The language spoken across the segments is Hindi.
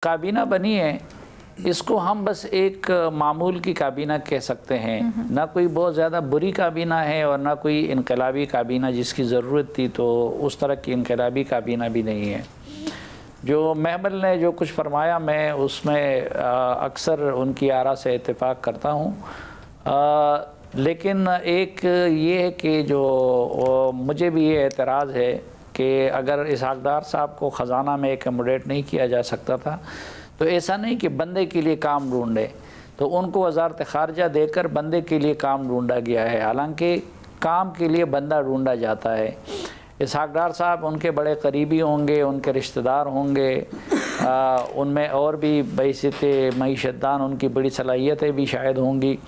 काबीना बनी है, इसको हम बस एक मामूल की काबीना कह सकते हैं। ना कोई बहुत ज़्यादा बुरी काबीना है और ना कोई इनकलाबी काबीना जिसकी ज़रूरत थी, तो उस तरह की इनकलाबी काबीना भी नहीं है। जो महमल ने जो कुछ फरमाया, मैं उसमें अक्सर उनकी आरा से इत्तेफाक करता हूँ, लेकिन एक ये है कि जो मुझे भी ये एतराज़ है कि अगर इसहाक डार साहब को ख़जाना में एकमोडेट नहीं किया जा सकता था, तो ऐसा नहीं कि बंदे के लिए काम ढूंढे, तो उनको वज़ारत ख़ारजा देकर बंदे के लिए काम ढूंढा गया है। हालांकि काम के लिए बंदा ढूंढा जाता है। इसहाक डार साहब उनके बड़े करीबी होंगे, उनके रिश्तेदार होंगे, उनमें और भी बैसित मईशतदान उनकी बड़ी सलाहियतें भी शायद होंगी,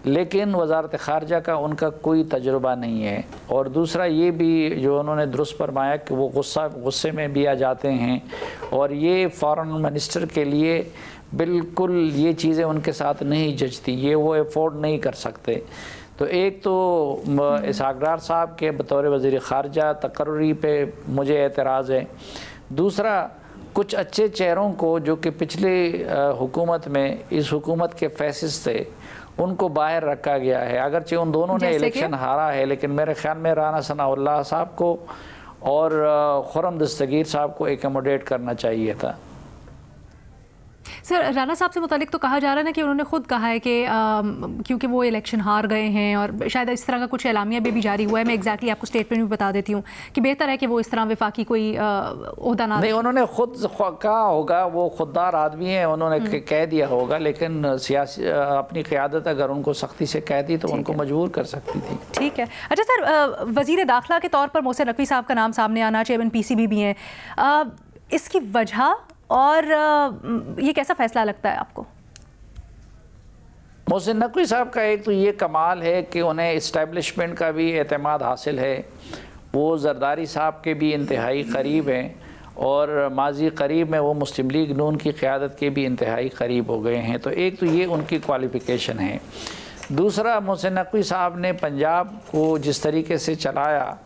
लेकिन वज़ारत ख़ारजा का उनका कोई तजुर्बा नहीं है। और दूसरा ये भी जो उन्होंने दुरुस्त फरमाया कि वो गुस्से में भी आ जाते हैं, और ये फ़ॉरेन मिनिस्टर के लिए बिल्कुल ये चीज़ें उनके साथ नहीं जचती, ये वो अफोर्ड नहीं कर सकते। तो एक तो इसहाक डार साहब के बतौर वज़ीर ख़ारजा तकर्री पे मुझे एतराज़ है। दूसरा, कुछ अच्छे चेहरों को जो कि पिछले हुकूमत में इस हुकूमत के फैसिस थे, उनको बाहर रखा गया है। अगरचे उन दोनों ने इलेक्शन हारा है, लेकिन मेरे ख्याल में राना सनाउल्लाह साहब को और खुर्रम दस्तगीर साहब को एकमोडेट करना चाहिए था। सर, राना साहब से मुतालिक तो कहा जा रहा है ना कि उन्होंने खुद कहा है कि क्योंकि वो इलेक्शन हार गए हैं, और शायद इस तरह का कुछ एलामिया भी जारी हुआ है। मैं एग्जैक्टली आपको स्टेटमेंट भी बता देती हूँ कि बेहतर है कि वो इस तरह वफाकी कोई ओहदा ना नहीं, उन्होंने खुद कहा होगा, वो खुददार आदमी है, उन्होंने कह दिया होगा, लेकिन सियासी अपनी क़यादत अगर उनको सख्ती से कह दी तो उनको मजबूर कर सकती थी। ठीक है। अच्छा सर, वज़ीर दाखिला के तौर पर मोहसिन नकवी साहब का नाम सामने आना, चेयरमैन PCB भी हैं, इसकी वजह और ये कैसा फैसला लगता है आपको? मोहसिन नकवी साहब का एक तो ये कमाल है कि उन्हें इस्टेब्लिशमेंट का भी एतमाद हासिल है। वो जरदारी साहब के भी इंतहाई करीब हैं, और माजी करीब में वो मुस्लिम लीग नून की क़यादत के भी इंतहाई करीब हो गए हैं। तो एक तो ये उनकी क्वालिफ़िकेशन है। दूसरा, मोहसिन नकवी साहब ने पंजाब को जिस तरीके से चलाया,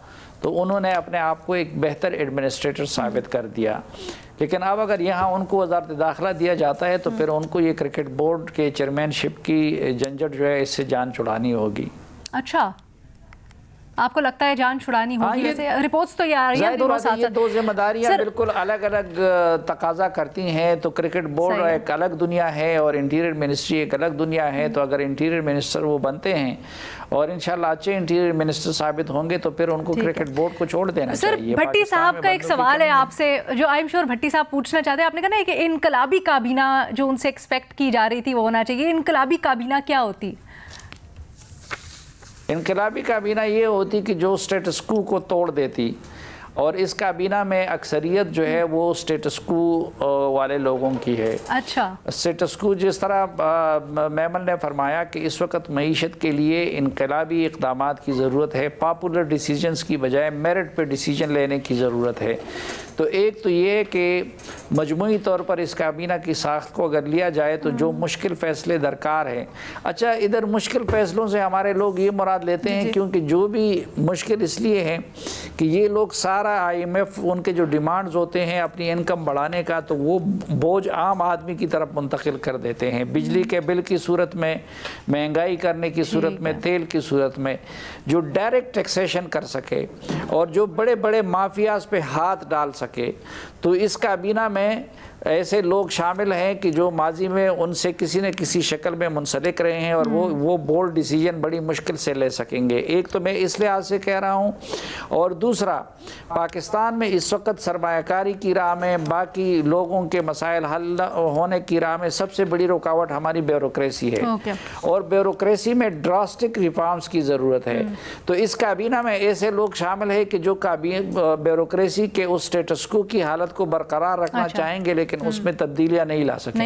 तो उन्होंने अपने आप को एक बेहतर एडमिनिस्ट्रेटर साबित कर दिया। लेकिन अब अगर यहाँ उनको वज़ारत दाखिला दिया जाता है, तो फिर उनको ये क्रिकेट बोर्ड के चेयरमैनशिप की झंझट जो है, इससे जान छुड़ानी होगी। अच्छा, आपको लगता है जान छुड़ानी होगी? वैसे रिपोर्ट्स तो ये आ रही है दोनों साथ। ये दो जिम्मेदारियां बिल्कुल अलग अलग तकाजा करती हैं। तो क्रिकेट बोर्ड एक अलग दुनिया है और इंटीरियर मिनिस्ट्री एक अलग दुनिया है। तो अगर इंटीरियर मिनिस्टर वो बनते हैं और इंशाल्लाह अच्छे इंटीरियर मिनिस्टर साबित होंगे, तो फिर उनको क्रिकेट बोर्ड को छोड़ देना चाहिए। भट्टी साहब का एक सवाल है आपसे, जो आई एम श्योर भट्टी साहब पूछना चाहते हैं। आपने कहा ना कि इनकलाबी काबीना जो उनसे एक्सपेक्ट की जा रही थी वो होना चाहिए, इनकलाबी काबीना क्या होती? इनकलाबी काबीना ये होती कि जो स्टेटस क्वो को तोड़ देती, और इस काबीना में अक्सरियत जो है वो स्टेटस क्वो वाले लोगों की है। अच्छा, स्टेटस क्वो जिस तरह महमल ने फरमाया कि इस वक्त मईशत के लिए इनकलाबी इक़दामात की ज़रूरत है, पॉपुलर डिसीजंस की बजाय मेरिट पे डिसीजन लेने की ज़रूरत है। तो एक तो ये है कि मजमूई तौर पर इस काबीना की साख्त को अगर लिया जाए तो जो मुश्किल फ़ैसले दरकार हैं। अच्छा, इधर मुश्किल फ़ैसलों से हमारे लोग ये मुराद लेते हैं, क्योंकि जो भी मुश्किल इसलिए है कि ये लोग सारा IMF उनके जो डिमांड्स होते हैं अपनी इनकम बढ़ाने का, तो वो बोझ आम आदमी की तरफ मुंतकिल कर देते हैं। बिजली के बिल की सूरत में, महंगाई करने की सूरत में, तेल की सूरत में, जो डायरेक्ट टैक्सेशन कर सके और जो बड़े बड़े माफियाज पे हाथ डाल सके। तो इस काबीना में ऐसे लोग शामिल हैं कि जो माजी में उनसे किसी न किसी शक्ल में मुंसलिक रहे हैं, और वो बोल्ड डिसीजन बड़ी मुश्किल से ले सकेंगे। एक तो मैं इस लिहाज से कह रहा हूँ, और दूसरा, पाकिस्तान में इस वक्त सरमायाकारी की राह में, बाकी लोगों के मसाइल हल होने की राह में सबसे बड़ी रुकावट हमारी ब्यूरोक्रेसी है। और ब्यूरोक्रेसी में ड्रास्टिक रिफॉर्म्स की ज़रूरत है। तो इस काबीना में ऐसे लोग शामिल हैं कि जो ब्यूरोक्रेसी के उस स्टेटस क्वो की हालत को बरकरार रखना चाहेंगे, लेकिन उसमें तब्दीलियां नहीं ला सकेंगे।